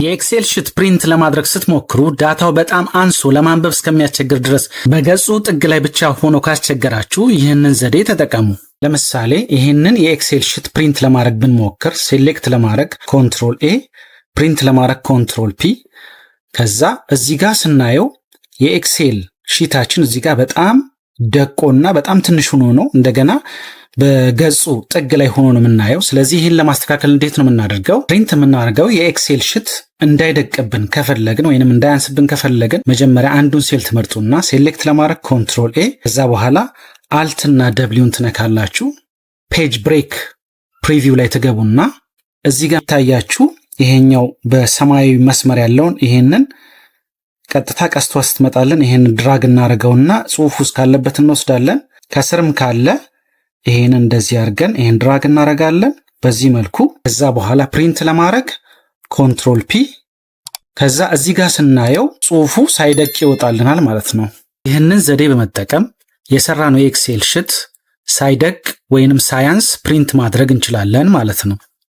የኤክሴል ሽት ፕሪንት ለማድረግ ስትሞክሩ ዳታው በጣም አንሶ ለማንበብ እስከሚያስቸግር ድረስ በገጹ ጥግ ላይ ብቻ ሆኖ ካስቸገራችሁ ይህንን ዘዴ ተጠቀሙ። ለምሳሌ ይህንን የኤክሴል ሽት ፕሪንት ለማድረግ ብንሞክር ሴሌክት ለማድረግ ኮንትሮል ኤ፣ ፕሪንት ለማድረግ ኮንትሮል ፒ። ከዛ እዚህ ጋር ስናየው የኤክሴል ሺታችን እዚህ ጋር በጣም ደቆና በጣም ትንሽ ሆኖ ነው እንደገና በገጹ ጥግ ላይ ሆኖ ነው የምናየው። ስለዚህ ይህን ለማስተካከል እንዴት ነው የምናደርገው? ፕሪንት የምናደርገው የኤክሴል ሽት እንዳይደቅብን ከፈለግን ወይንም እንዳያንስብን ከፈለግን መጀመሪያ አንዱን ሴል ትመርጡና ሴሌክት ለማድረግ ኮንትሮል ኤ፣ ከዛ በኋላ አልት እና ደብሊውን ትነካላችሁ። ፔጅ ብሬክ ፕሪቪው ላይ ትገቡና እዚህ ጋር ታያችሁ ይሄኛው በሰማያዊ መስመር ያለውን ይሄንን ቀጥታ ቀስቷ ስትመጣለን ይሄን ድራግ እናደርገውና ጽሁፉ ውስጥ ካለበት እንወስዳለን። ከስርም ካለ ይሄን እንደዚህ አድርገን ይሄን ድራግ እናደርጋለን በዚህ መልኩ። ከዛ በኋላ ፕሪንት ለማድረግ ኮንትሮል ፒ። ከዛ እዚህ ጋር ስናየው ጽሁፉ ሳይደቅ ይወጣልናል ማለት ነው። ይህንን ዘዴ በመጠቀም የሰራነው የኤክሴል ሽት ሳይደቅ ወይንም ሳያንስ ፕሪንት ማድረግ እንችላለን ማለት ነው።